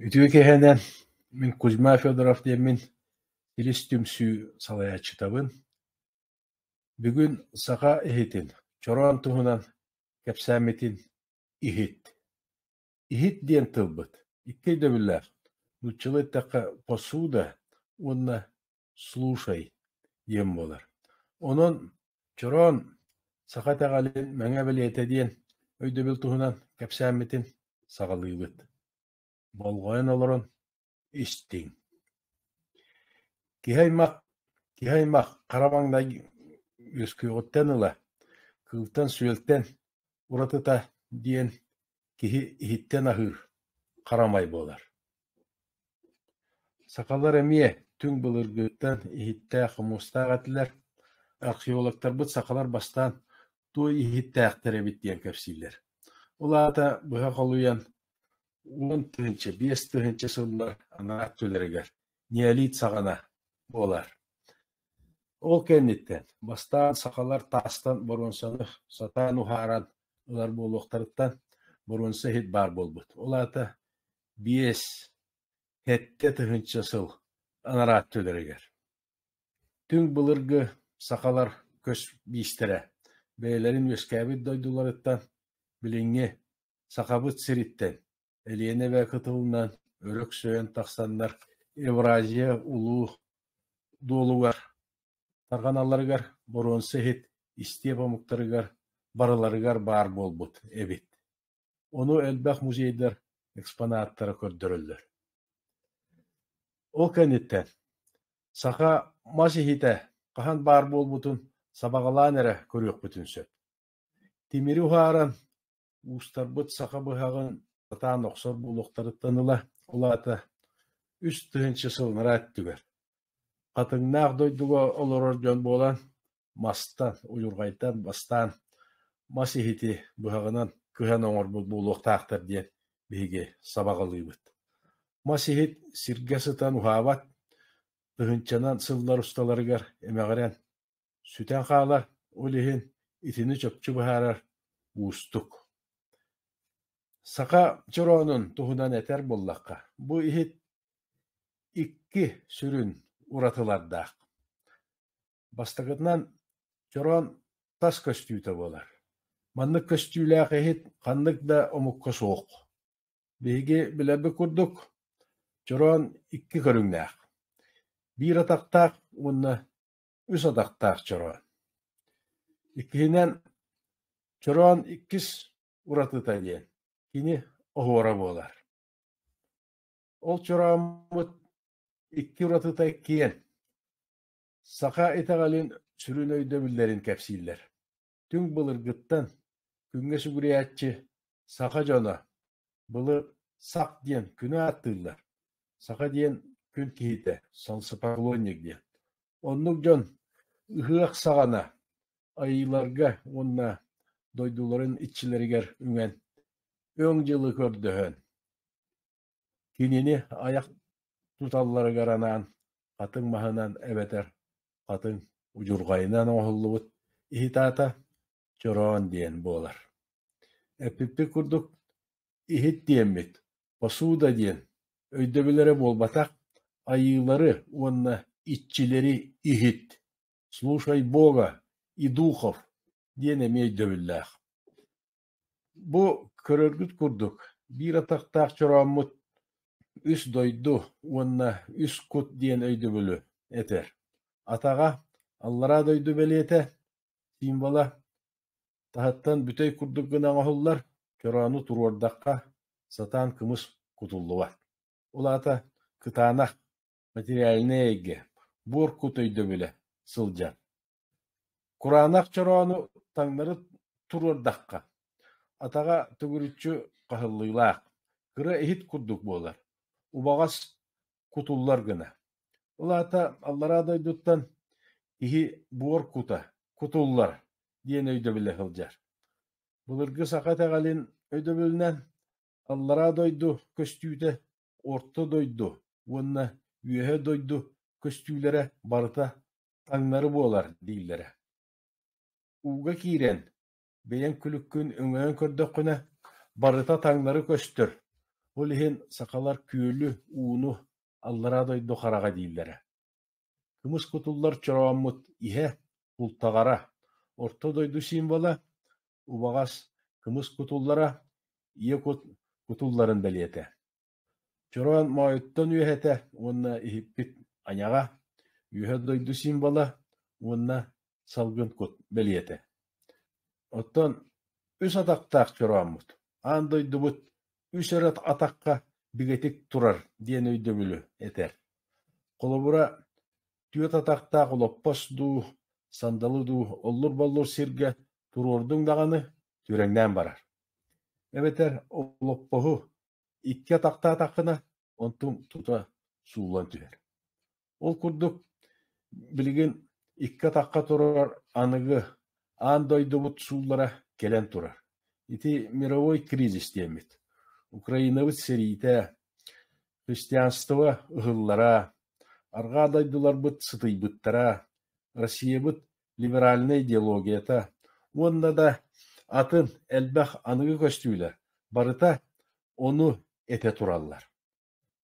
Ütüge kehenen min Kuzma Fedorov diýen Tilistümsü salaýaçytabyn. Бүгүн саха иһитин, чороон туһунан кэпсээметин иһит. Иһит диэн тылбыт. Иккей дөбүллэр. Нуччылы такка посуда уонна слушай диэн болар. Онон чороон саха тагалин мэҥэ билиэтэ диэн өйдөбүл туһунан кэпсээметин сагалыыбыт. Болгойон олорон истиң. Киһаймах харамаҥнай үскүөҕүттэн ыла, кыылтан сүөлтэн уратыта диэн киһи иһиттэн аһыыр харамай буолар. Сакалар эмиэ түң былыргыыттан иһиттээх хомустаах этилэр, археологтарбыт сакалар бастаан туой иһиттээхтэр эбит диэн кэпсииллэр. Улаата быһа холуйан 10 тыһынча, 5 тыһынча сыллар анаат түлэригэр ниэлиит саҕана буолар. Ол кэнниттэн бастаан сакалар таастан боруонсаны сатаан ухааран ылар буолуохтарыттан боруонса иһит баар буолбут. Улаата 5-7 тыһынча сыл анараат түлэригэр. Түң былыргы сакалар көс биистерэ, бэйэлэрин үөскээбит дойдуларыттан билиҥҥи сакабыт сириттэн элиэнэ бээ кытылынан өрөк сөйөн тахсаннар Евразия улуу дуолугар тарганаларыгар боруонса иһит истиэ памуктарыгар барыларыгар баар буолбут эбит. Ону элбэх музейдер экспонаттары көрдөрөллөр. Ол кэнниттэн саха мас иһитэ хаһан баар буолбутун сабаҕалаан эрэ көрүөхпүтүн сөп. Тимири ухааран уустарбыт саха быһаҕын сатаан охсор буолуохтарыттан ыла улаата 3 тыһынча сылнара түгэр. Хатыҥнаах дойдуга олорор дьон буолан мастан, уйургайтан бастаан мас иһити быһаҕынан кыһан оҥорбут буолуохтаахтар диэн биһиги сабаҕалыыбыт. Мас иһит сиргэ сытан уһаабат, тыһынчанан сыллар усталарыгар эмэҕэрэн сүтэн хаалар ол иһин итини чөпчү быһаарар уустук. Саха чороонун туһунан этэр буллахха. Бу иһит 2 сүрүн уратылардаах. Бастагытынан чороон тас көстүүтэ буолар. Маннык көстүүлээх иһит ханнык да омукка суох. Биһиги билэрби курдук чороон 2 көрүҥнээх. 1 атахтаах уонна 3 атахтаах чороон. Иккиһинэн чороон 2 уратыта диэн кини оһуора буолар. Ол чорооммут 2 уратыта киэн саха итаҕалин сүрүн өйдөбүллэрин кэпсииллэр. Түң былыргыттан күҥҥэ сүгүрээччи саха дьоно былы сак диэн күнү ааттыыллар. Саха диэн күн киһитэ, солнцепоклонник диэн. Оннук дьон ыһыах саҕана айыларга уонна дойдуларын иччилэригэр үҥэн өҥ дьылы көрдөһөн. Кинини аяк туталларыгар анаан хатыҥ маһынан эбэтэр хатыҥ удьурҕайынан оһуллубут иһитаата чороон диэн буолар. Эппиппи курдук иһит диэммит, посуда диэн өйдөбүлэри буолбатах айыылары уонна иччилэри иһит. Слушай Бога и духов диэн эми өйдөбүллээх. Бу көрөргүт курдук 1 атахтаах чорооммут 3 дойду уонна 3 кут диэн өйдөбүлү этэр. Атаҕа аллара дойду белиэтэ символа таһыттан бүтэй курдук гынан оһуллар чороону туруордахха сатаан кымыс кутуллубат. Улаата кытаанах материальный эйге буор кут өйдөбүлэ сылдьар. Кураанах чороону таҥнары туруордахха атаҕа түгүрүччү хаһыллыылаах кыра иһит курдук буолар. Убаҕас кутуллар гына. Улаата аллара дойдуттан иһи буор кута, кутуллар диэн өйдөбүлэ сылдьар. Былыргы саха тагалин өйдөбүлүнэн аллара дойду көстүүтэ орто дойду уонна үөһэ дойду көстүүлэрэ барыта таҥнары буолар дииллэрэ. Уга киирэн бэйэҥ күлүккүн өҥөөн көрдөххүнэ барыта таҥнары көстөр Ол иһин сакалар күөлү ууну аллара дойду хараға дииллэрэ. Кымыс кутуллар чорооммут иһэ ултаҕара орто дойду символа убаҕас кымыс кутуллара ие кутулларын бэлиэтэ. Чороон моойуттан үөһэтэ уонна иһиппит аñаҕа үөһэ дойду символа уонна салгын кут бэлиэтэ. Оттон үс атактаах чорооммут. Аан дойдубут үс эрат атакка бигетик турар диэн өйдөбүлү этэр. Колобура түөт атактаах улоппос дуу, сандалы дуу оллур боллур сиргэ туруордуң даганы түреңнään барар. Эбетер олоппоһу икки атактаа таккына онтум тута суулан түһэр. Ол курдук билигин икки атакка турар аныгы аан дойдубут сууллара келен турар. Ити мировой кризис диэмит. Украинабыт сериитэ, христианство ыһыллара, аргаа дойдуларбыт сытыйбыттара, Россиябыт либеральный идеологията, уонна да атын элбэх аныгы көстүүлэр, барыта ону эте тураллар.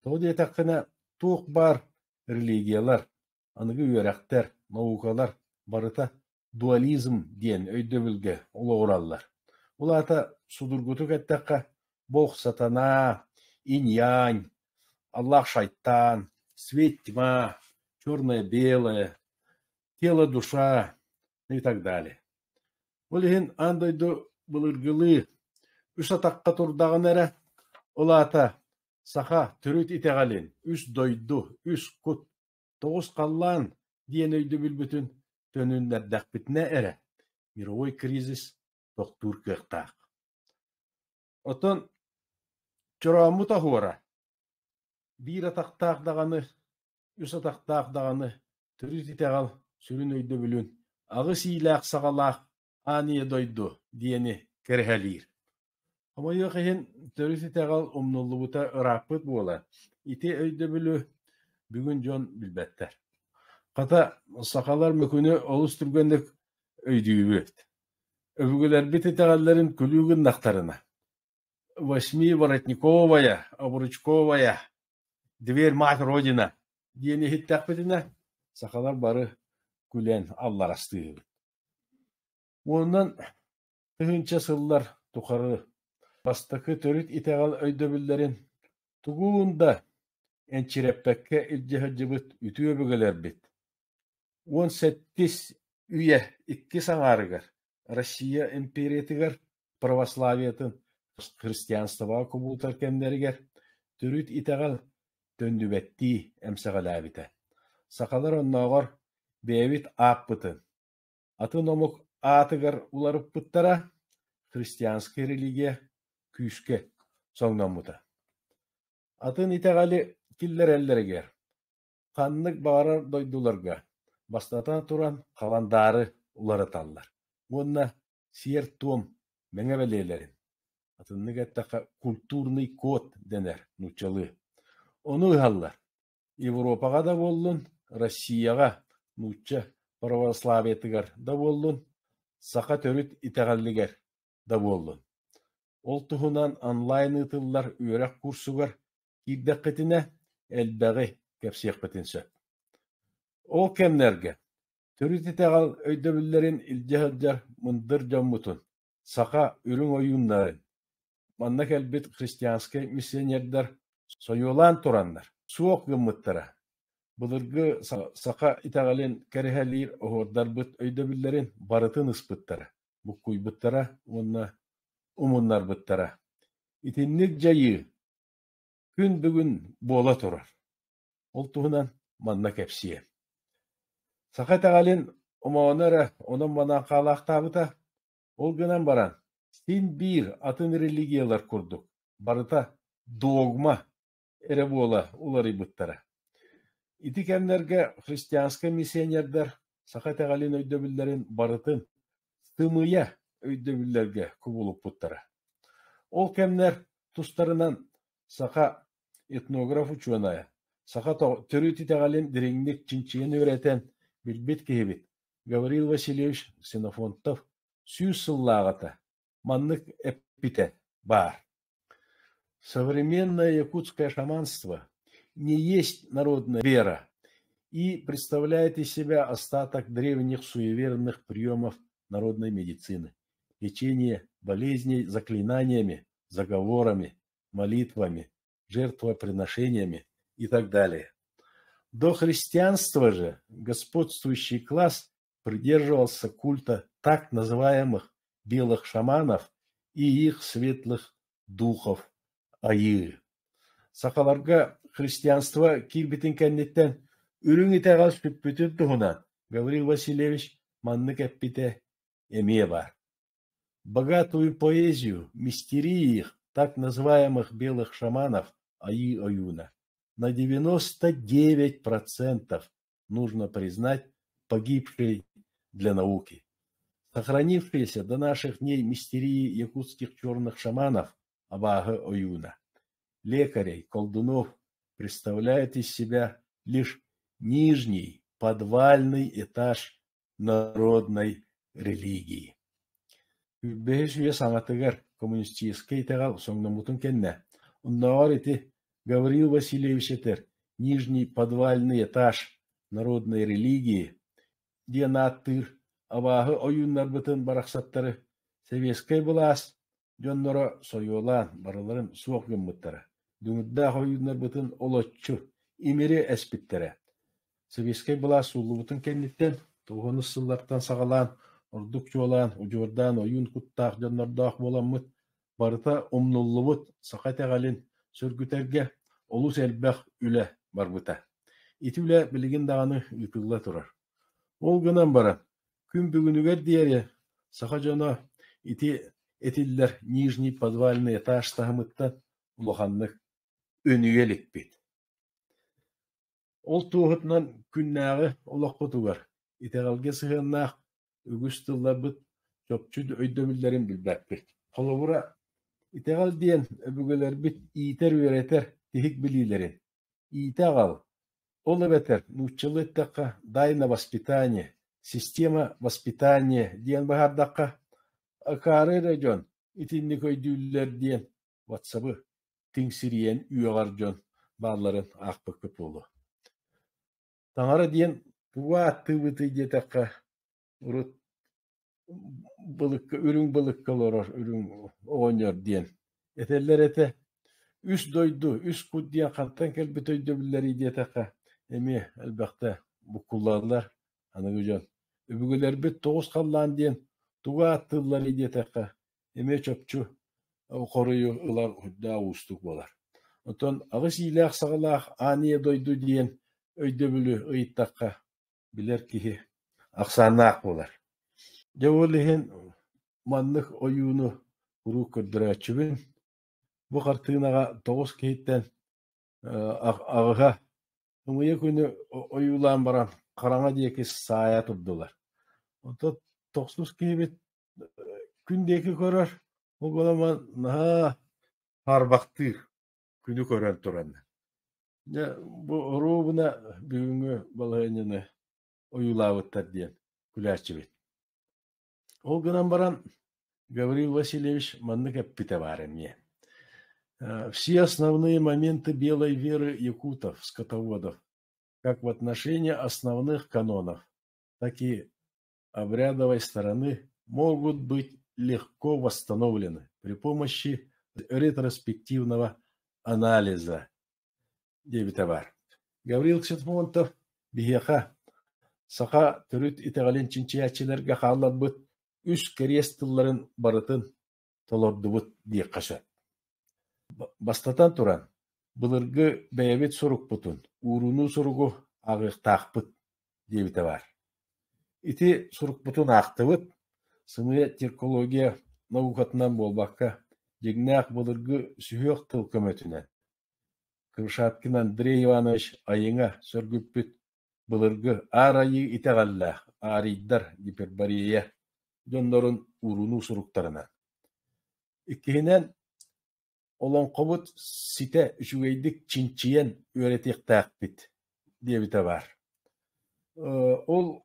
Тоҕо диэтэххинэ туох бар религиялар, аныгы үөрэхтэр, наукалар барыта дуализм диэн өйдөбүлгэ олоҕураллар. Улаата судургуту кэттэххэ Бог сатана, инь-янь, Аллах шайтан, свет тьма, черное-белое, тело-душа и так далее. Олиһин андойду былыргылыы үс атакка турдагын эрэ улаата саха түрүт итегалин үс дойду, үс кут, тоҕус халлаан диэн өйдө билбүтүн төнүннэрдэхпитинэ эрэ мировой кризис тохтуур кыахтаах. Отон чорооммут аһуора биир атактаах даганы, үс атактаах даганы түрүт итегал сүрүн өйдө бүлүн агы сиилээх сагалаах ааныя дойду диэни кэрэһэлиир. Хамайыах иһин түрүт итегал умнуллубута ырааппыт буола. Ити өйдө бүлү бүгүн дьон билбэттэр. Хата сакалар мүкүнү олус түргөндүк өйдүүбүт. Өвүгүлэрбит итегалларын күлүүгүн нахтарына. 8-воротниковая, обручковая, дверь мать родина диэни хиттээхпитине сакалар бары күлэн алларастыыбыт. Уоннан тыһынча сыллар тухары бастакы төрүт итегал өйдөбүллэрин тугуунда энчиреппекке илдьэһэджибыт үтүө бөгөлөрбит. 18 үйэ 2 саҥаарыгар Россия империятыгар православиятын христианствоға кубултар кемнеригер түрүт итегал төндүбэттии эмсэҕэлээбитэ. Сакалар онноогор бэйэбит ааппытын. Атын омук аатыгар уларыппыттара христианская религия күүскэ соҥноммута. Атын итегали киллэрэллэригер ханнык баҕарар дойдуларга бастатан туран халандаары уларыталлар. Уонна сиэр туом мэҥэбэлиэлэрин. Атыннык эттаха культурный код денер нучалы. Ону ыһаллар. Европаға да боллун, Россияға нучча православиятыгар да боллун, саха төрүт итегаллигер да боллун. Ол туһунан онлайн ытыллар үөрэх курсугар киирдэххитине элбэҕи кэпсиэхпитин сөп. Ол кэмнэргэ төрүт итегал өйдөбүллэрин илдьэһылдьар мындыр дьоммутун саха үрүҥ ойууннарын манна кэлбит христианскай миссионердар союолаан тураннар. Суох гыммыттара. Былыргы саха итагалин кэрэһэлиир оһуордарбыт өйдөбүллэрин барытын ыспыттара. Буккуйбыттара, уонна умуннарбыттара. Итинник жайыы күн бүгүн буола турар. Ол туһунан манна кэпсиэ. Саха итагалин умаонара онон манан хаалаахтаабыта ол гынан баран. Син бир атын религиялар курдук. Барыта догма эре буола уларыйбыттара. Ити кэмнерге христианскай миссионердар саха итагалин өйдөбүллэрин барытын тымыя өйдөбүллэрге кубулуппуттара. Ол кэмнер тустарынан саха этнограф ученая, саха төрүт итагалин дириңник чинчиен өретен билбит киһибит Гавриил Васильевич Ксенофонтов сүүс сыллаагата маннык эппите баар. Современное якутское шаманство не есть народная вера и представляет из себя остаток древних суеверных приемов народной медицины. Лечение болезней заклинаниями, заговорами, молитвами, жертвоприношениями и так далее. До христианства же господствующий класс придерживался культа так называемых белых шаманов и их светлых духов айы. Сақаларға христианство кирбитин кәннеттен үрің итәғал сүппүтін тұғынан Гаврил Васильевич манны кәппите эмие бар. Богатую поэзию, мистерии их, так называемых белых шаманов айы-аюна, на 99% нужно признать погибшей для науки. Сохранившиеся до наших дней мистерии якутских черных шаманов Абага-Оюна, лекарей, колдунов, представляют из себя лишь нижний подвальный этаж народной религии. Бэшуя саматыгар коммунистический тагал соңномутун кенне. Онноор эти Гаврил Васильевич этер нижний подвальный этаж народной религии дианаттыр абағы ойуннар бытын барақсаттары Советскай булас жоннора сойолан барыларын суок гыммыттары. Дүңүдда ойуннар бытын олотчу имери эспиттері. Советскай булас улу бытын кенниттен туғыны сылларттан сағалан ордук жолан ужордан ойун куттақ жоннордақ боламмыт барыта омнуллубут сақатағалин сөргүтерге олус элбэх үле барбыта. Ити үле билигин дағаны үтүлла турар. Ол гынан бара. Күн бүгінігер диэри саха жоно ити этиллер нижний подвальный этаж тахымыттан улаханнык өнүгелик бит. Ол туғытнан күннағы олақпытугар. Итеғалге сығыннақ үгіс тылларбыт чопчуд өйдөмілдерін білбәк бит. Қолыбыра итеғал диен өбүгелер бит иитер үйретер тихик билилерин. Итеғал ол бетер нуччылы таққа дайна воспитание, система воспитания диен бахардаққа акары район итинни көйдүллер диен ватсабы тиңсириен үйағар жон барларын ақпықпы болу. Таңары диен туа аттыбыты детаққа урут үрің былыққалар, үрің оғынер диен. Этелер эте үс дойду, үс құд диен қаттан кәлбіт өйді білері детаққа эме әлбәқті бұққуларлар анығы жон. Өбігілер біт тоғыз қаллан диен туа аттылар детаққа эме чөпчу қорыйы ұлар ұдда ұстық болар. Отон ағыс иләқ сағылақ ания дойду диен өйді білі ұйттаққа білер кихи ақсанақ болар. Жауылыхен маннық ойуыны ұру көрдірәчібін бұ қартығынаға тоғыз кейттен ағыға ұмыя күні ойулан баран қараңа декі сая тұрдылар. Онта 9 кейбет күндекі көрір, ол боламан парбақты күні көрін тұранды. Бұ ұру бұна бүгінгі балғайныны ойулауыттар дейін күләрчі бет. Ол гынан баран Гаврил Васильевич манны кәппіте барын мне. Все основные моменты белой веры якутов, скотоводов, как в отношении основных канонов, так и обрядовой стороны, могут быть легко восстановлены при помощи ретроспективного анализа. Дебитовар. Гаврил Ксетмонтов бихеха саха түріт итеғален чинчиячилерге қалар бұд үш керестілларын барытын толорды бұд дейік қаша. Бастатан туран, бұлырғы бәйбет сұруқ бұтын, уруну сұруғу ағықтақ бұд дебіті бар. Ити сұруқ бұтын ақты бұд, сымыя теркология наукатынан болбаққа, дегнақ бұлырғы сүйек тыл көметінен. Крышаткин Андрей Иванович айыңа сөргіп бүт, бұлырғы ар айы итеғалла, ариддар гиперборея, жонлорун уруну сұруқтарынан. Иккенен олон қобыт сите үшігейдік чинчиен өретектақ бит, дебіті бар. Ол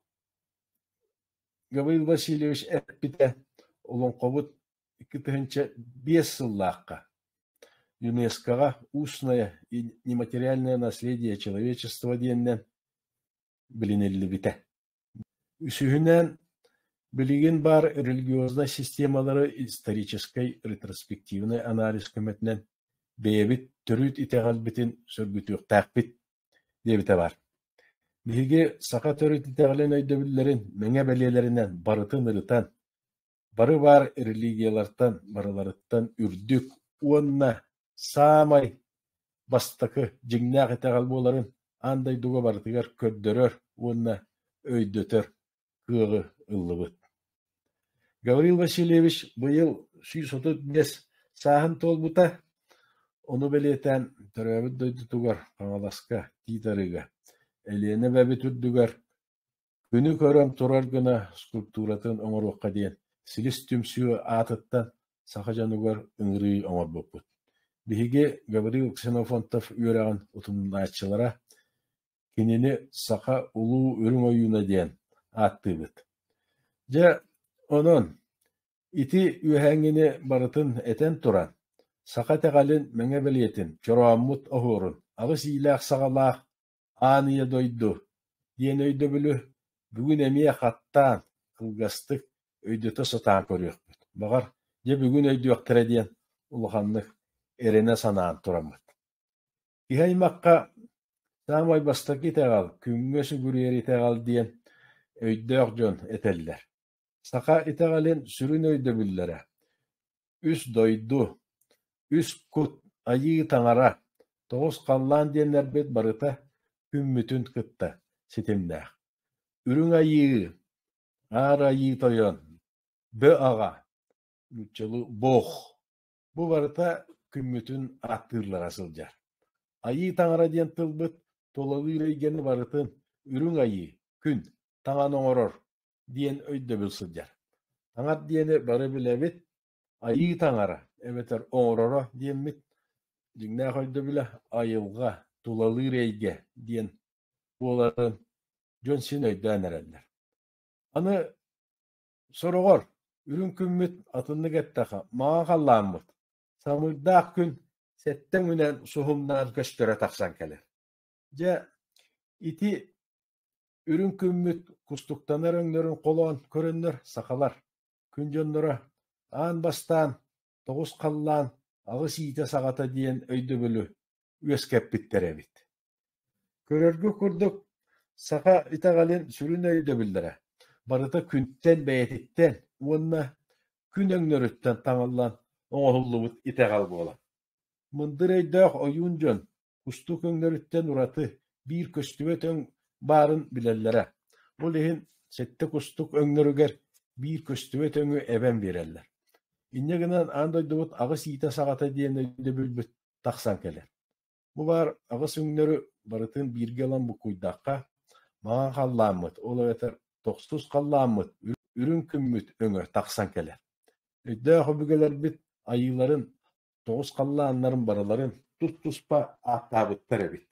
Гаврил Васильевич әппіте олон қобыт 2-5 сыллаққа. ЮНЕСКО-га устное и нематериальное наследие человечества диеннен билинеллибите. Үсүһүнэн билигин бар религиозной системалары исторической ретроспективный анализ көмөтүнен бэйэбит төрүт итегалбитин сөргүтүөхтээхпит диэбите бар. Биһиги саха төрүт итегален өйдөбүллерин мөҥө белиэлеринен барытын ырытан, бары бар религиялартан барыларыттан үрдүк уонна саамай бастакы жиңнаах итегал буоларын андай дуга бартыгар көрдөрөр уонна өйдөтөр кыагы ыллыбыт. Гаврил Васильевич быйыл 135 сааһын толбута, ону белиэтэн төрөбүт дойдутугар паҥаласка тиитарыга элиэне бэбит үрдүгар күнү көрөн турар гына скульптуратын оҥоруокка диэн силис түмсүө аатыттан саха жанугар ыҥырыы оҥорбуппут. Биһиги Гаврил Ксенофонтов үөрэгин утумнаачылара кинини саха улуу үрүҥ ойууна диэн ааттыыбыт. Дьэ онон ити үөһэҥҥини барытын этэн туран саха тэҕэлин мөҥө белиэтин чороаммут оһуорун агыс иилээх саҕалаах ааныйа дойду диэн өйдөбүлү бүгүн эмиэ хаттаан кылгастык өйдөтө сатаан көрүөхпүт. Багар дьэ бүгүн өйдүөхтэрэ диэн улаханнык эрене санаан тураммыт. Иһаймакка таамай бастаки тэҕал күҥҥө сүгүрүөри тэҕал диэн өйдөөх дьон этэллэр. Саха итегалин сүрүн өйдөбүллэрэ. Үс дойду, үс кут айыы таҥара, тоҕус халлаан диэннэрбит барыта күммүтүн кытта ситимнээх. Үрүҥ айыы, аар айыы тойон, бө аҕа, нуччалу бох. Бу барыта күммүтүн аттыыллара сылдьар. Айыы таҥара диэн тылбыт толалыыр өйгени барытын үрүҥ айыы, күн, таҥан оҥорор диэн өйдөбүл сылдьар. Таҥар диэни бары билэбит, айыы таҥара эбэтэр оҥороро диэммит, дьиҥнаах өйдөбүлэ айылга, тулалыыр эйге диэн буоларын дьон син өйдөөн эрэллэр. Аны сороҕор, үрүҥ күммүт атыннык эttäхэ маҕа халлааммыт. Самыырдаах күн сэттэн үнэн суһумнаан көстөрө тахсан кэлэр. Дьэ ити үрүҥ күммүт кустуктанар өҥнөрүн колоон көрөннөр сахалар. Күн дьоннора аан бастаан тоҕус халлаан агыс иите саҕата диэн өйдөбүлү үөскэппиттэр эбит. Көрөргү курдук саха итегалин сүрүн өйдөбүллэрэ. Барыта күнттэн бэйэтиттэн уонна күн өҥнөрүттэн таҥаллан оҥоһуллубут итегал буола. Мындыр өйдөөх ойуун дьон кустук өҥнөрүттэн ураты биир көстүбөт өҥ баарын билэллэрэ. Ол иһин сетте кустук өҥнөрүгэр биир көстүбөт өҥү эбэн биэрэллэр. Инне гынан аан дойдубут агыс иите саҕата диэн өйдөбүлбүт тахсан келэр. Бу баар агыс өҥнөрү барытын биирге ылан букуйдаахха маҕан халлааммыт, ол эбэтэр тохсус халлааммыт үрүҥ күммүт өҥө тахсан келэр. Өйдөөх өбүгэлэрбит айыларын тоҕус халлааннарын барыларын тус-туспа ааттаабыттар эбит.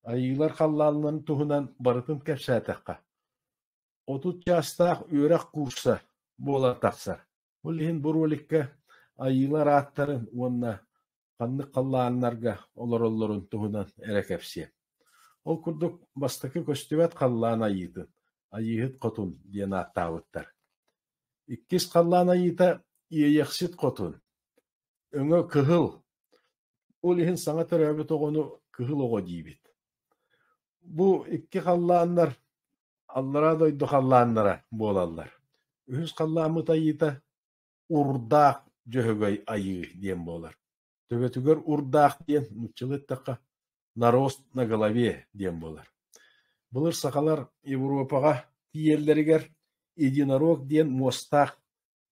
Айылар халлааннарын туһунан барытын кэпсээтэххэ. Отут чаастаах үөрэх курса буолар тахсар. Ол иһин бу роликка айылар ааттарын уонна ханнык халлааннарга олороллорун туһунан эрэ кэпсиэ. Ол курдук бастакы көстүбэт халлаан айыытын, айыыһыт хотун диэн ааттаабыттар. Иккис халлаан айыыта иэйэхсит хотун. Өҥө кыһыл. Ол иһин саҥа төрөөбүт оҕону кыһыл оҕо диибит. Бу икки халлааннар аллара дойду халлааннара буолаллар. Үһүс халлааммыт айыыта урдаах дьөһөгөй айыы диэн буолар. Төбөтүгөр урдаах диэн нуччалыттакка нарост на голове диэн буолар. Былыр сахалар Европаға тиеллеригер единорог диэн муостаах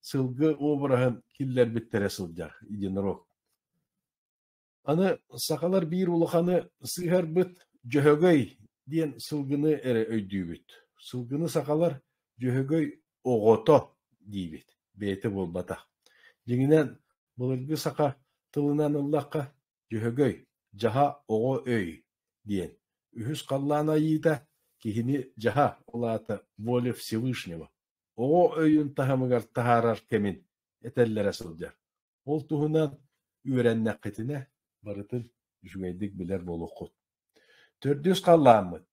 сылгы обыраһын киллербиттере сылдьар единорог. Аны сахалар биир улаханы сыыһарбыт дьөһөгөй диэн сылгыны эре өйдүүбүт. Сылгыны сахалар дьөһөгөй оҕото диибит. Бэйэти буолбатах. Дьиҥинэн былыргы саха тылынан ыллахха дьөһөгөй жаһа оҕо өй диэн. Үһүс халлаан айыыта киһини жаһа улаата воля Всевышнего. Оҕо өйүн таһамыгар таһаарар кэмин этэллэрэ сылдьар. Ол туһунан üörennäkketine barытın üsügeydik biler bolukut. Tördüs kallamıt.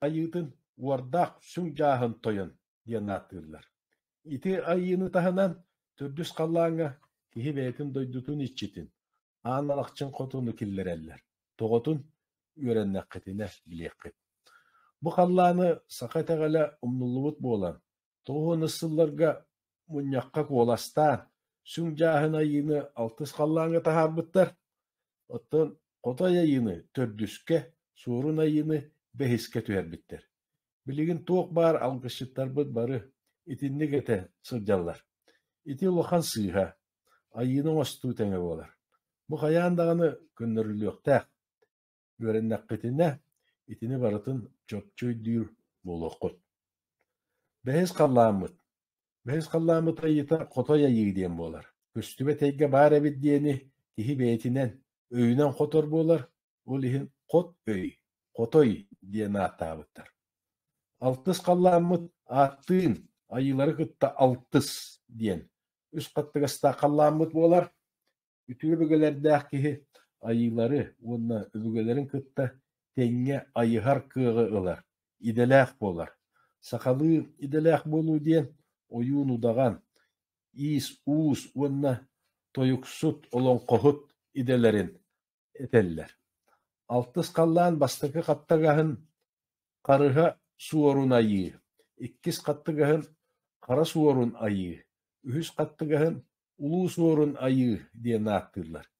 Ayıtın uardaq süng jahın toyun diyen atırlar. İti ayını tahanan tördüs kallağına kihi beytin doydutun içitin. Analakçın kotunu killereller. Toğutun üörennäkketine bilekket. Bu kallağını sakatagala umnulubut bolan. Toğun ısıllarga munyakka kolastan süng jahın ayını altыс kallağına taharbıttar. Ottun kota ayını tördüske, suurun ayını behiske tüherbitter. Biligin tuok bar algışıttarbıt barı itinnik ete sırjallar. İti ulakan sığha, ayını ostu tenge bolar. Bu hayandağını künnörülüyoktaq, görennäkketine itini barıtın çöpçöy dür bolokut. Behes kallamıt. Behes kallamıt ayıta kotoya yiğdiyen bolar. Köstübe teyge bar ebit diyeni kihi beytinen öyünen kotor bolar. Ulihin kot öy, kotoy diyen atabıttar. Altыс kallamıt attığın ayıları kıtta altыс diyen. Üst kattıgasta kallamıt bolar. Ütügü bögelerdäk kihi ayıları onna öbügelerin kıtta tenge ayıhar kığı ılar. İdelek bolar. Sakalı idelek bolu diyen oyun udagan. İs, uus onna toyuksut olan kohut idelerin eteller. Altыс kallan bastıkı kattagahın karıha suorun ayı. İkkis kattagahın kara suorun ayı. Ühüs kattagahın ulu suorun ayı diye naktırlar.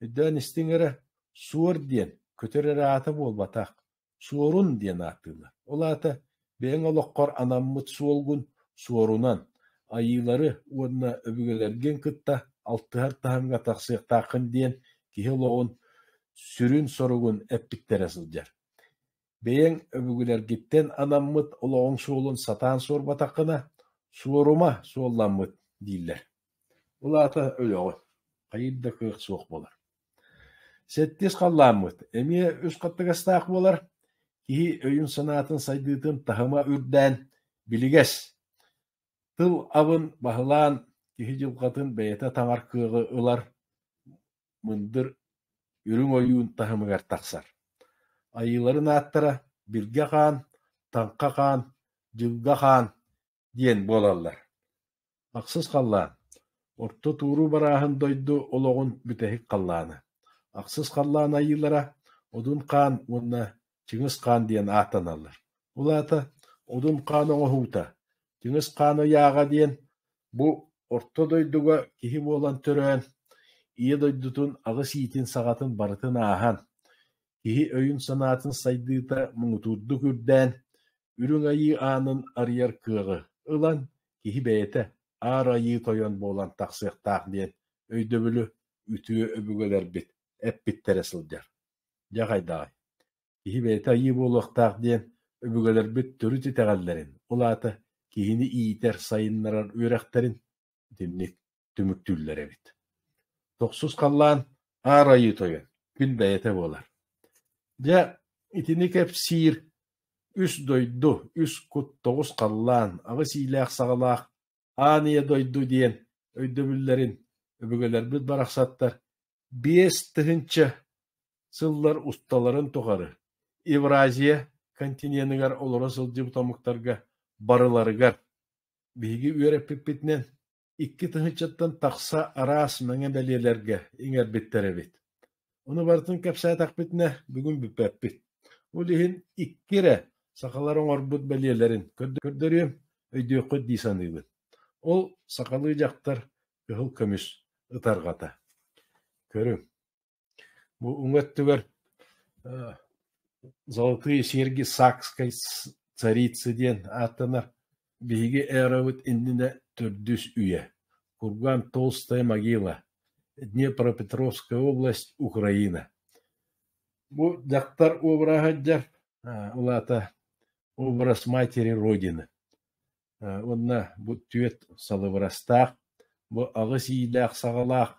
Ödden istingere suor diyen kötörere ata bol batak. Suorun diye naktırlar. Ola ata beğen olokkor anammıt suolgun suorunan ayıları onna öbügelergen kıtta altıhar tahanga taksıyak takın diyen kiholoğun sürün sorugun eppiklere sılcar. Beğen öbügüler gitten anammıt oloğun suolun satan sor batakına suoruma suollanmıt diller. Ola ata öyle o. Kayıdda kığık soğuk bolar. Settis kallamıt. Emiye üst kattıgastaq bolar. Kihi öyün sanatın saydıtın tahıma ürden biliges. Tıl avın bahılan kihi jılkatın beyete taŋar kığı ılar. Mındır ürün oyun tahımıgar taksar. Ayıların attara birge kan, tankka kan, jılga kan diyen bolallar. Aksız kallan. Orta tuğru barahın doydu oloğun bütehik kallanı. Aksız kallan ayılara odun kan onna Çingis kan diyen atanallar. Ulata odun kanı ohuta. Çingis kanı yağa diyen bu orta doyduga kihi bolan törön iyi doydutun ağız yitin sagatın barıtın ahan. Kihi öyün sanatın saydığıta munuturdu kürden ürün ayı anın arıyar kığı. Ilan kihi beyete ağır ayı toyon bolan taksıqtaq diyen öydöbülü ütüğü öbügeler bit. Ep bittere sılcar. Jaqaydağı. Kihi beyete ayı boluqtaq diyen öbügeler bit törü titegallerin. Ulata kihini iyiter sayınlarar ürekterin dinlik tümüktüllere bit. Toksuz kallan ağır ayı toyon. Gün beyete bolar. Ja itinik hep sir üs doydu, üs kut toğuz kallan, ağız iyileğ sağalaq, aniye doydu diyen öydöbüllerin öbügeler bit baraksattar. 5 tıhınça sıllar ustaların toğarı. Evraziya kontinenigar olara sılcı tamıktarga barılarıgar. Bigi üörep bitnen 2 tıhınçattan taksa aras menge belyelerge inger bittere bit. Onu bartın kapsaya takbitne bugün büpepbit. Ulihin ikkire sakaların orbut beliyelerin kördörüyüm öydüyokku disanıybın. Ol sakalı jaktar kıhıl kömüs ıtargata. Körüm. Bu uŋöttüger Zolotые серьги Сакской царицы диен атанар биги эравыт индине төрдүс үйе. Курган Толстая могила. Днепропетровская область, Украина. Бу дактар обрагаджар улата образ матери Родины. Онна бу түйет салыбырастақ, бу ағыс ийлақ сағалақ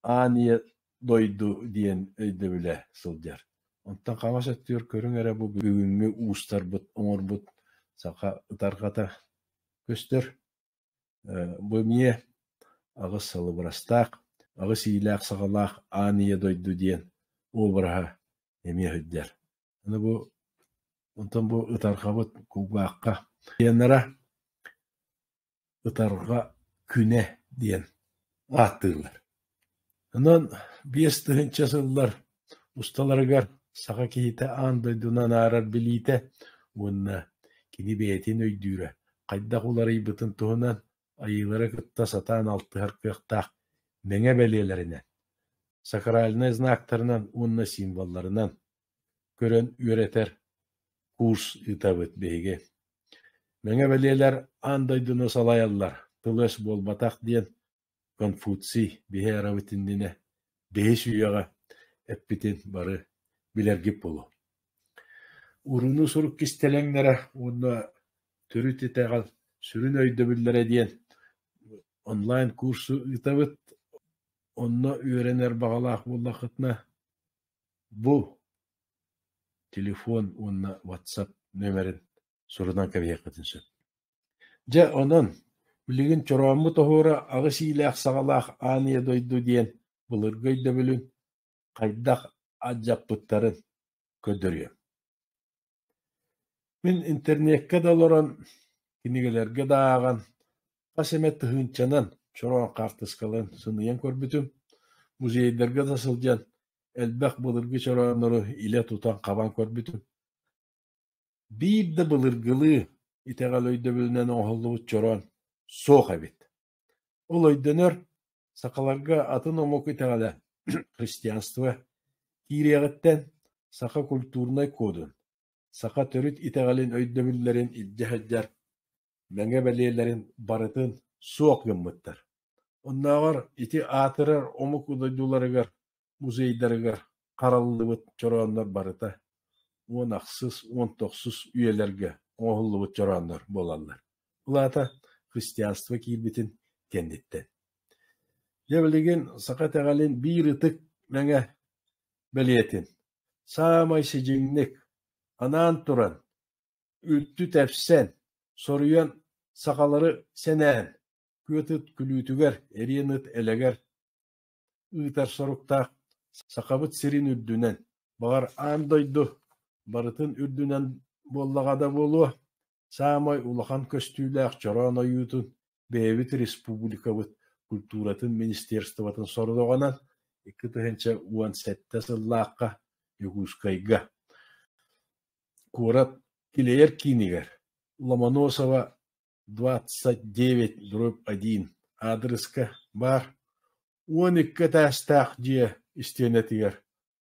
ания дойду диен өйді біле сылдjar. Онтан қамас өттер көрің әрі бу бүгінгі уыстар бұт, оңыр бұт, сақа ұтарғата көстер. Бу мие ағыс салыбырастақ, ағы сиилээх саҕалаах аания дойду диэн уобараһа эмиэ hyдьар. Аны онтон бу ытархабыт куугаахха диэннара ытарга күнэ диэн ааттыылар. Онон биэс тыһынча сыллар усталарыгар саха киһитэ аан дойдунан аарар билиитэ уонна кини бэйэтин өйдүүрэ хайдах уларыйбытын туһунан айылара кытта сатаан алтыһар кыахтаах мэҥэ бэлиэлэринэн сакральный знактарынан уонна символларынан көрөн үөрэтэр курс ытабыт биһиги. Мэҥэ бэлиэлэр аан дойдуну салайаллар тылыс буолбатах диэн Конфуций биһэ арабытыннина биһис үйэҕэ эппитин бары билэргип болу. Уруну сурук кистэлэҥнэрэ уонна төрүт итэҕэл сүрүн өйдөбүллэрэ диэн онлайн курсу ытабыт онно үөрэнэр баҕалаах буоллаххытна бу телефон уонна WhatsApp нөмерин сурунан кэбиэххытын сөп. Дьэ онон билигин чороомму тоһуора ағы сиилээх саҕалаах аания дойду диэн былыргы өйдөбүлүн хайдах адьаппыттарын көдөрүөм. Мин интернетке долорон кинигелерге дааган хас эмэ тыһыынчанан чороон хаартыскалан сыныйан көрбүтүм музейдерге да сылдьан элбэх былыргы чорооннору илэ тутан хабан көрбүтүм. Биир да былыргылыы итэҕэл өйдөбүлүнэн оҥоллубут чороон суох эбит. Ол өйдөнөр сакаларга атын омук итэҕэлэ христианство киириэҕиттэн саха культурнай кодун саха төрүт итэҕэлин өйдөбүллэрин илдьэһэдьэр мэҥэ бэлиэлэрин барытын суох гыммыттар. Оннооҕор ити аатырар омук удойдуларыгар музейдарыгар хараллыбыт чорооннор барыта уон ахсыс уон тохсус үөлэргэ оҥоһуллубут чорооннор буолаллар. Улаата христианство киирбитин кэнниттэн. Дьэ саха тэҕэлин биир ытык мэҥэ бэлиэтин саамай сидьиҥник анаан туран үттү тэпсэн соруйан сахалары сэнээн күөтыт күлүүтүгэр эриэн ыт элэгэр ыытар соруктаах сахабыт сирин үрдүнэн бағар аан дойду барытын үрдүнэн буоллаҕада буолуо саамай улахан көстүүлээх чороон ойуутун бэйэбит республикабыт культуратын министерствотун сорудоҕанан икки тыһынча уон сэтtä сыллаахха Югускайга курат килэйэр кинигэр Ломоносова 29/1 адрыска бар уон икке тээстаах дьиэ истиэнэтигэр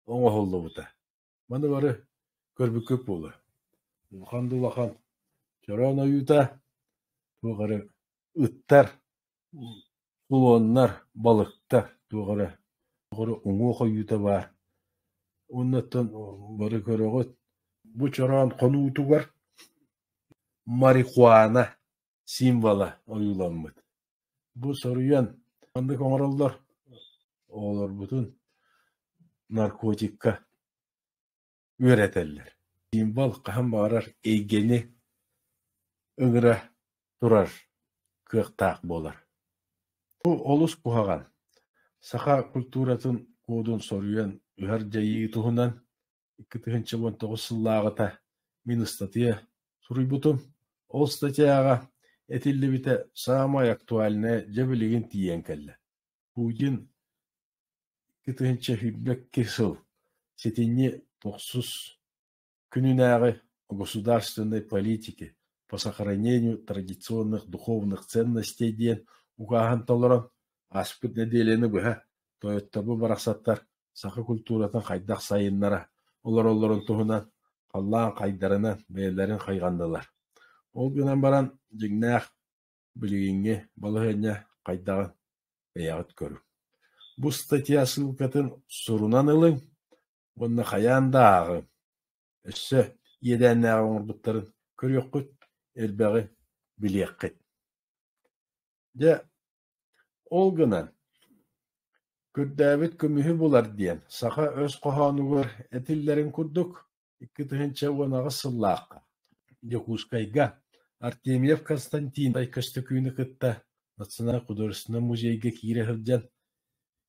оҥоһуллубута. Маны бары көрбүккөп буола. Улахан чороон ойуута тугары ыттар улуоннар балыктар тугары уҥуох ойуута баар. Оннаттан бары көрөҕөт бу чороон конуутугар марихуана символа ойууламмыт. Бу соруйан андык оҥороллор оолорбутун наркотикка үөрэтэллэр. Символ хаһан баарар эйгени ыгыра турар кыахтаах буолар. Бу олус куһаҕан саха культуратын куудун соруйан үһэр дьайыы туһунан 2019 сыллааҕыта мин статья суруйбутум. Ол статьяга этиллибите самая актуальная дьэ тиен кэллэ. Путин 2005 сыл сетинни тохсус күнүнääҕи государственной политики по сохранению традиционных духовных ценностей диэн угааһан толорон аспыт неделени быһа тоёттабы барахсаттар саха культуратын хайдах сайыннара олороллорун туһунан халлаан хайдарынан бэйэлэрин хайганнылар. Ол гынан баран дьиҥнээх билигиҥҥи балыһыанньа хайдагын бэйэҕит көрү. Бу статья сылкатын сурунан ылыҥ уонна хайаан дааҕы өссө иэдээннээҕи оҥорбуттарын көрүөххүт элбэҕи билиэххит. Дьэ ол гынан көрдөөбүт көмүһү булар диэн саха өс коһоонугар этиллэрин курдук 2000 уонаҕа сыллаахха Якускайга Артемьев Константин тай көстөкүүнү кытта Национальный художественный музейге киирэ сылдьан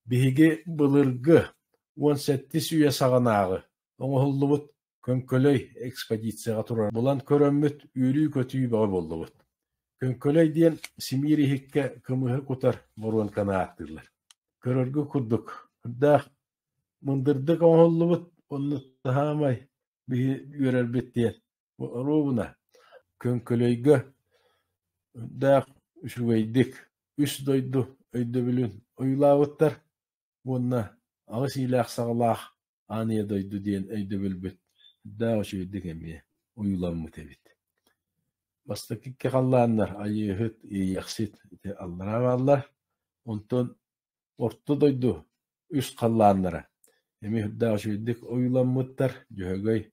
Биһиги былыргы 17 üye саҕанааҕы оҥоһуллубут Көңкөлөй экспедицияға турар. Булан көрөммүт үүрүү көтүү баҕа боллубут. Көңкөлөй диэн Симиир иһикке кымыһы кутар боруон канааттыылар. Көрөргү курдук. Даах мындырдык оҥоһуллубут онну таһаамай биһи үөрэрбит диэн. Руубуна Көңкөлөйгө даах үсүгэйдик үс дойду өйдөбүлүн уйлаабыттар. Уонна агыс иилээх саҕалаах ааныя дойду диэн өйдөбүлбүт. Даах үсүгэйдик эмиэ уйуламмыт эбит. Бастакикке халлааннар айыыһыт ийэхсит аллараабааллар. Онтон орту дойду үс халлааннара. Эми даах үсүгэйдик уйуламмыттар. Дьөһөгөй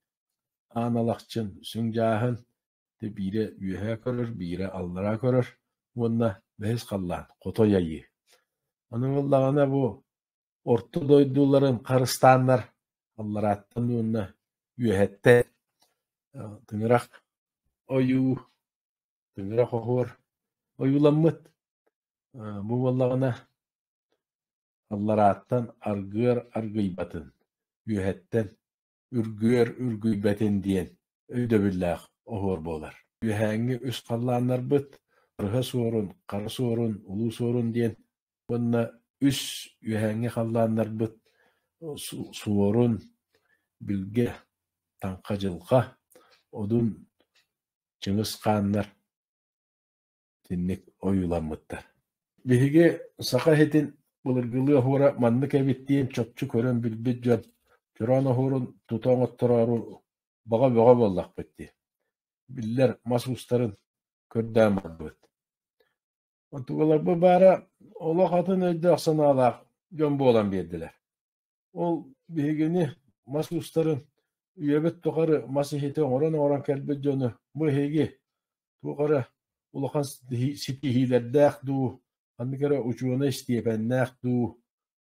aanalaqчын сүң жааһын биире үөһэ көрөр, биире аллара көрөр. Уонна бэһис халлаан хотой айыы. Аныңыллаҕана бу орту дойдууларын харыстааннар алларааттан уонна үөһэтте тыҥырах ойуу, тыҥырах оһуор ойуламмыт. Бу боллаҕына алларааттан аргыар аргыйбатын, үөһэттен үргүөр үргүйбэтин диэн өйдөбүллээх оһуор буолар. Үөһээҥҥи үс халлааннарбыт, арыһа суорун, хара суорун, улуу суорун диэн уонна үс үөһээҥҥи халлааннарбыт суорун билгэ таҥха дьылха одун чыҥыс хааннар тинник ойуламмыттар. Биһиги саха хитин былыргылыы оһуора маннык эбиттиин чопчу көрөн билбит дьон чураан оһуорун тутооҥоттороору баҕа буоллахпытти. Биллэр мас устарын көрдөөн барбыт. Онтугаларбы баара олох атын өйдөөх санаалаах дьон буолан биэрдилэр. Ол биһигини мас устарын үөбүт тухары мас ихите оҥорон кэлбит дьону быһиги туохара улахан ситиһиилэрдээх дуу, анныкара учуона истиэпэннээх дуу,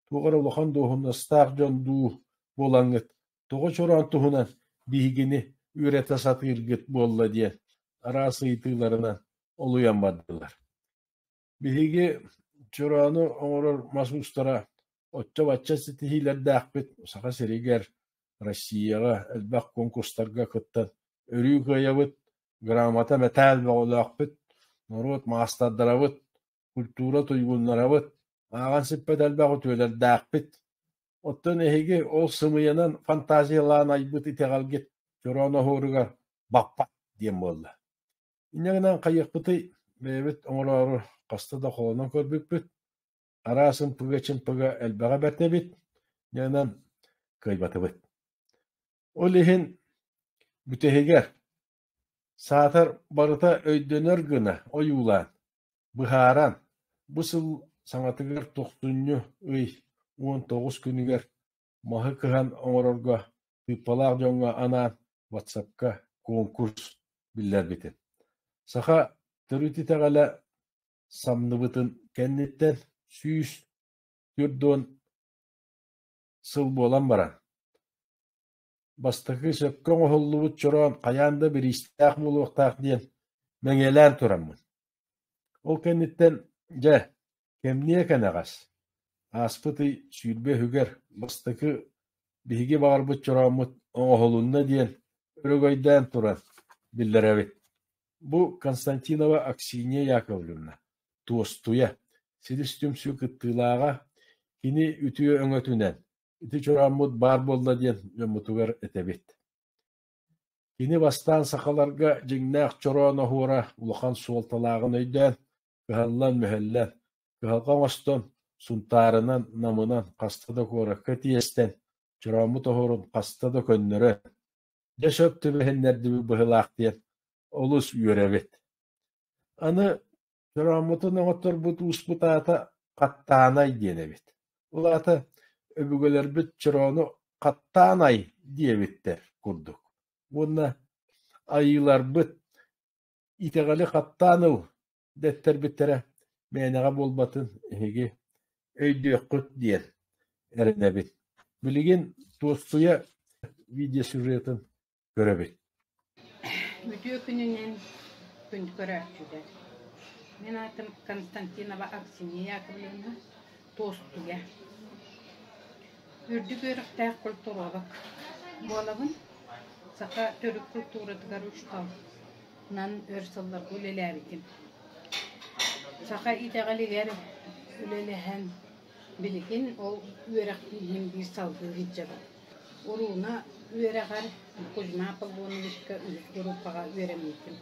туохара улахан дуохуннастаах дьон дуу буолаҥҥыт. Тоҕо чураан туһунан биһигини үөрэтэ сатыыргыт буолла диэн араасыйытыыларынан олуйан бардылар. Биһиги чураану оҥорор мас устара оччо-бачча ситиһиилэрдээхпит саха сиригэр Россияға элбэх конкурстарга кыттан өрүү кыайабыт, грамота мэтээл бөҕөлөөхпүт, норуот маастардарабыт, культура туйгуннарабыт, ааҕан сиппэт элбэх утуэлэрдээхпит. Оттон эһиги ол сымыйанан фантазиялаан айбыт итеҕалгит чураана оһууругар баппат диэн буолла. Иннэгинэн хайыахпытый бэйэбит оҥороору хаста да холонон көрбүппүт, араасын пыга элбэҕэ бэртэбит, иннэгинэн кыайбатыбыт. Ол иһин бүтэһигэр саатар барыта өйдөнөр гына ойуулаан, быһааран, бу сыл саҥатыгар 19 күнүгэр маһы кыһан оҥорорго тыыппалаах дьоҥҥо анаан WhatsApp-ка конкурс биллэрбитин. Саха төрүтүтэҕэлэ самныбытын кэнниттэн сүүс түрдуон сыл буолан баран. Бастакы сөккөн оһуллубут чороон хайаанда биристээх булуохтаах диэн мэҥэлээн тураммын. Ол кэнниттэн дьэ кэмниэ кэнэҕас ааспытый сүүрбэ үгэр бастакы биһиги баҕарбыт чорооммут оҥоһулунна диэн өрөгөйдөөн туран биллэрэбит. Бу Константинова Аксинья Яковлевна туостуя сидис түмсүү кыттыылааҕа кини үтүө өҥөтүнэн ити чорааммут баар болла диэн дьоммутугар этебит. Кини бастаан сахаларга дьиҥнээх чороон оһуора улахан суолталааҕын өйдөөн кыһаллан мөһөллэн кыһалҕаҥ остон сунтаарынан намынан хаста да куоракка тиэстэн чорооммут оһуорун хаста да көннөрө дьэ сөп түбэһиннэрдиби быһылаах диэн олус үөрэбит. Аны чорооммутун оҥотторбут uuспутаата хаттаанай диэнэбит. Улаата өбүгөлөрбүт чороону хаттаанай диэбиттэр курдук. Уонна айыларбыт итеҕэли хаттааныл дэттэрбиттэрэ мээнэҕэ буолбатын иһиги өйдүөххүт диэн эрэнэбит. Билигин туостуя видеосюжетін көрөбит. Үтүө күнүнен күн көрөөчүдэр. Мен атым Константинова Аксинья Яковлевна, туостуя. Ürdük örüktəq kulturalıq. Bolabın saqa törük kulturadıgar uçtal. Nan örsallar ulelerikin. Saqa itəğəliger ulelehen bilikin ol örək bilgin bir saldığı hicabı. Oruğuna örəğər kuzma pılgonu vişka üz grupağa öremeyikin.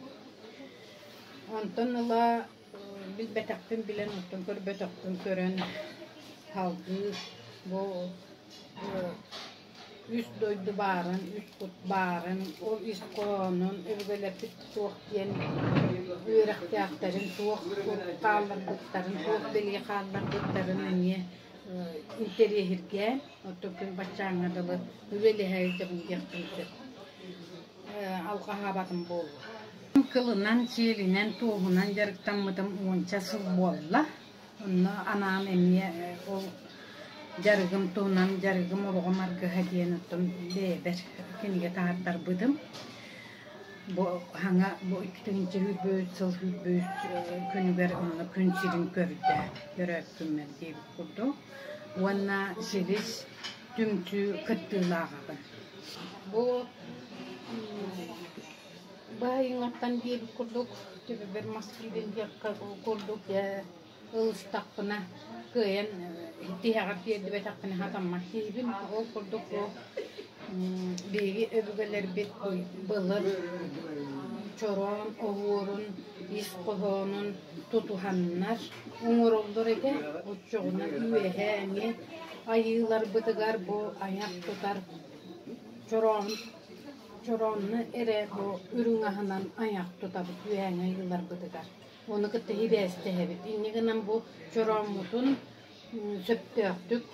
Ondan ola bil betakpın bilen otun kör betakpın körən halkı bu üst doydu barın, üst kut barın, ol üst konun, övgöler bitti soğuk diyen öğrekteaktarın, soğuk kallardıkların, soğuk beli kallardıkların niye interiye hirgen, otokun başçağına dalı öveli heride bu yakınca alqahabatım bol. Kılından, çiğlinden, toğunan yarıktan mıdım onca sıl bolla. Onu anam emniye o jargım tuğunan, jargım oruğum argı hadiyen otum beber. Kenige tahattar bıdım. Bu hana bu ikinci hüböz, sıl hüböz künüber onunla kün sirin körde göröktümmen deyip kurdu. Ona siris tümtü kıttığılağabın. Bu bayıngatan deyip kurduk. Tübü bir maskiden yakka kurduk ya. Ilstakpına kıyan ihtiyarat yerdi ve takpına hatammak deyibin. O kurduk o biri öbügeler bit bılır. Çoron, oğurun, iskohonun tutuhanlar. Uğur olur eke. Uçuğuna üyeheni. Ayılar bıdıgar bu ayak tutar. Çoronunu ere bu ürün ahından ayak tutar. Üyeheni ayılar bıdıgar. Onu kıttı hibeste hebit. İnniğinden bu çoramutun söptöktük,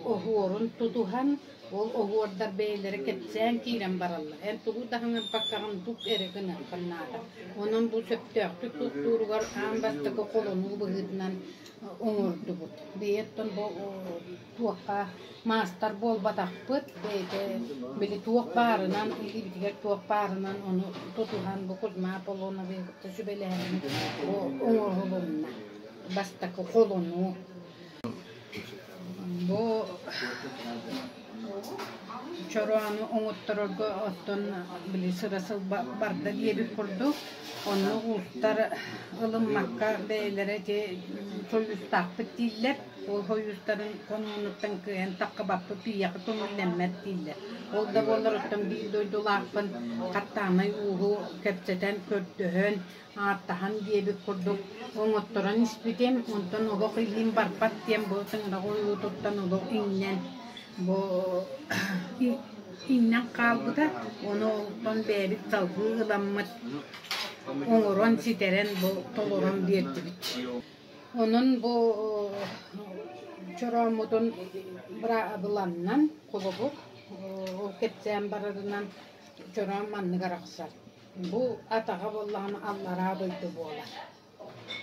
oğurun tutuhan, oğurdar beylere ketsen kiren barallar. En tuğu da hemen bakkağın duk erigine kanada. Onun bu söptöktük tutturugar ambastıkı kolonu bıgıdından oğurdu bu. Beyetton bu tuğaqa mastar bol batak pıt, beyde bili tuğak barınan, ilibitiger tuğak barınan onu tutuhan bu kuzma polona beyde sübelehenin o oğurulunna. Bastakı kolonu. Bu çoruanı oğuttururgu otun bili sırasıl barda diye bir kurdu. Onu uğutlar ılınmakka beylere de soyustakpıt değiller. O soyusların konumunuttan kıyan takı bakpı piyakı tonullenmet değiller. O da bollarıttan bir doydulakpın kattanay uğu kepseten kördüğün artahan diye bir kurduk. Oğutturan ispidem ondan oğuk ilim barpat diyen bu tınıra koyu tuttan oğuk innen. Bu innen kaldı da onu oğuttan bebit salgı ılanmat. Oğuran siteren bu toluran verdi bit. Onun bu çoramudun bılanından kulubu o ketsen bararından çoram manlı garaksar. Bu atağa bollağını Allah'a doydu bu olar.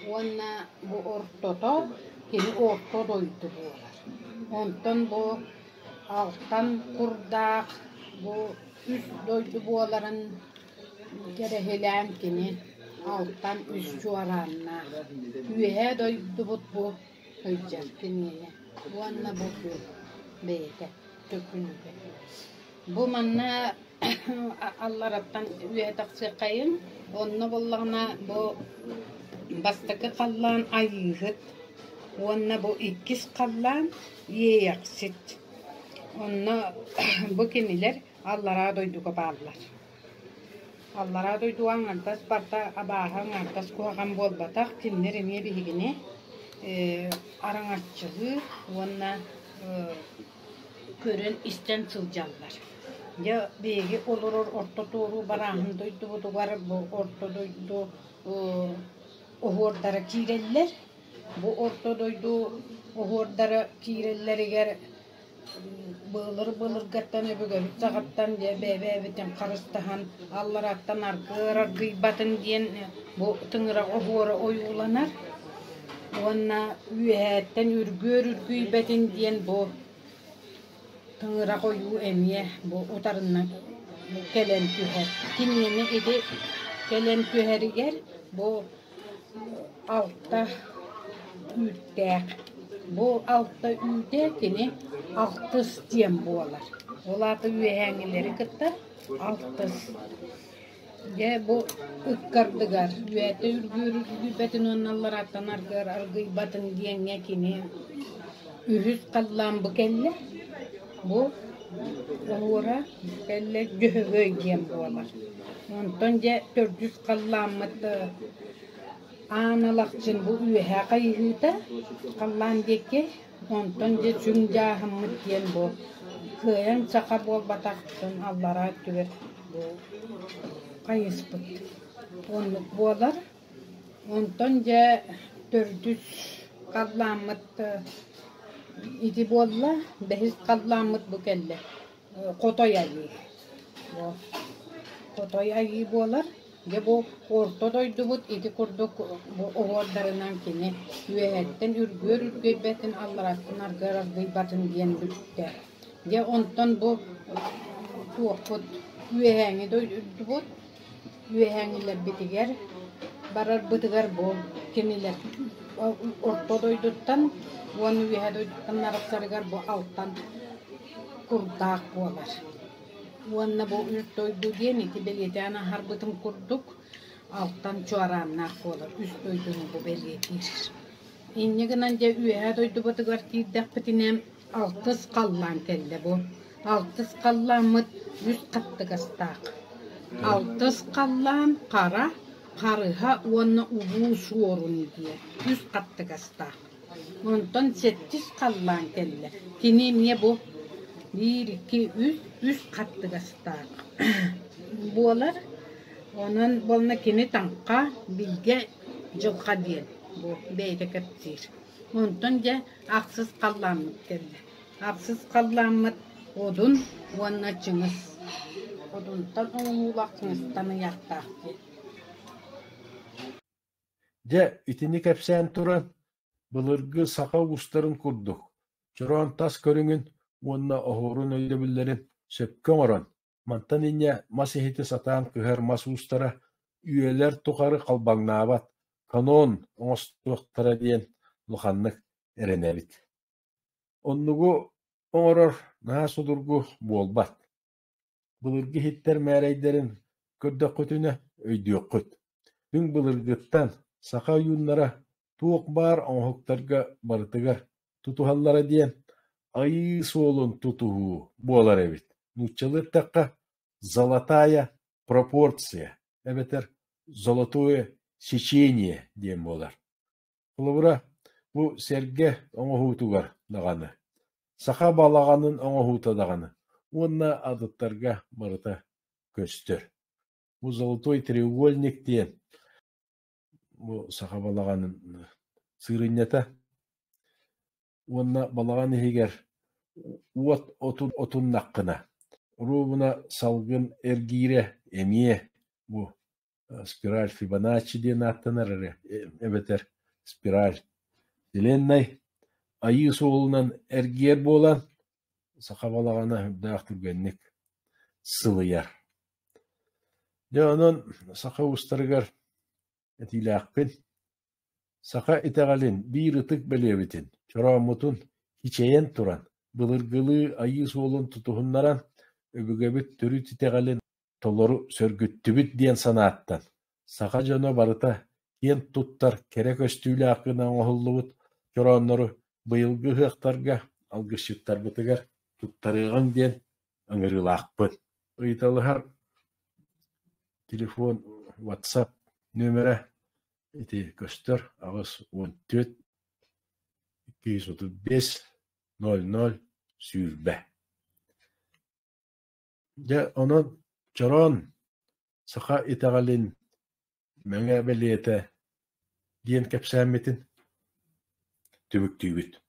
Ona bu ortoto kini orto doydu bu olar. Ondan bu alttan kurdak bu üst doydu bu oların gerehelen kini alttan üst çuvaranna. Üye doydu bu hıcam kiniye. Bu anna bu beyte tökünüde. Bu manna Allah Rab'dan üye taksi kayın. Onna bollağına bu bastakı kallan ayıhıt. Onna bu ikiz kallan yeyaksit. Onna bu kimiler Allah'a doydu kabarlar. Allah'a doydu anardas barda abaha anardas kuhakan bol batak kimler emiye bihigine aranatçığı onna körün isten sılcanlar. Ya begi olur orta doğru barahın doydu bu var bu orta doydu ohordara kireller. Bu orta doydu ohordara kireller eğer bılır gattan öbüge bitsagattan diye bebe biten karıstahan Allah'tan argıra gıybatın diyen bu tınıra ohora oyulanar. Ona üyetten ürgüy betin diyen bu tınıra koyu emiye bu utarından bu gelen tüher. Kimliğini idi gelen tüheri yer bu altta üttek Bu altta üyde kini altız diyen boğalar. Olatı üyehengileri kıtta altız. Ya bu ıkkardıgar. Üyete ürgürüz gübetin onallar atanar gör algı batın diyenge kini ühüz kallan bu kelle. Bu Oğura kelle göhögöy diyen boğalar. Ondan ya 400 kallanmıdı. Analakçın bu üyehe kayıhıda kallan deke ondan ya süngahımı diyen bu. Kıyan çaka bol bataktın Allah'a tüver bu kayıspıt. Onluk boğalar. Ondan ya 400 kallanmıdı. İdi bolla, behiz kallanmıt bu kelle. Kotoy ayı. Kotoy ayı bolar. Ya bu ortodoydu bu idi kurduk bu oğurlarından kini. Üyetten ürgür betin Allah aşkına garar gıybatın diyen bütte. Ya ondan bu tuğput üyeheni doydu bu. Üyeheniler bitiger. Barar bitiger bu kimiler. Ortodoyduttan Onu üyedoyduttan narapsarıgar bu alttan kurdak bolar. Onu bu üst doydu diyen iti belgeti ana harbıtım kurduk alttan çoğaranlar bolar. Üst doyduğunu bu belgetir. İnne gınanca üyedoydu batıgar kiydek bitinem altız kallan kelle bu. Altız kallan mıt yüz katlı gastak. Altız kallan kara karıha onu ubu sorun diye. Yüz katlı gastak. Ondan 7 kallan kelle. Kini niye bu? 1, 2, 3 katlı gastak. Bolar onun bolna kini tanka bilge jokka diyen. Bu beyte kaptir. Ondan ya aksız kallanmıt kelle. Aksız kallanmıt odun ona çıngız. Odundan onun ulaqçınızdan yaktak diye. De itini kepsen turan Bılırgı saka ustarın kurduk. Çoran tas körüngün, onna ohorun öydebillerin söpkön oran. Mantan inye masihiti satan kıher mas ustara üyeler tukarı kalbangnabat. Kanon oңostuktara diyen luhanlık erenebit. Onnugu oңoror naha sudurgu bolbat. Bılırgı hitter märeyderin kördök kötüne öydüök köt. Tün bılırgıttan saka yunlara tuğuk bar oňhuktarga barıtıgar tutuhallara diyen ayı soğulun tutuhu bolar ebit. Nutçalı takka zолотая пропорция. Ebeter zолотое сечение diyen bolar. Kulubura bu serge oňohutugar dağanı. Saka balağanın oňohuta dağanı. Onna adıttarga barıta köstür. Bu zолотой треугольник diyen bu saka balağanın sırınyata Onna balağan ehiger otun nakkına. Rubuna salgın ergire emiye bu spiral Fibonacci diye attanır. Ebeter spiral. Dilennay ayı soğulunan ergiyer bolan saka balağana dağıtır genlik sılıyar. De onun saka ustarıgar etiyle akpin. Saka itegalin bir ıtık belebitin. Çoramutun hiçeyen turan. Bılırgılı ayı soğulun tutuhunlaran öbügebit törü itegalin toloru sörgüttübüt diyen sanaattan. Saka jona barıta yen tuttar kerek östüyle akına oğullubut çoranları bıyılgı hıqtarga algışıktar bıtıgar tuttarıgan diyen ıngırılakpın. Iytalıhar telefon WhatsApp nömere iti köstör ağız 14 235 00 sürbe. Ya onun çoron saka itagalin menge beliyete diyen kepsəmetin tübük tübüt.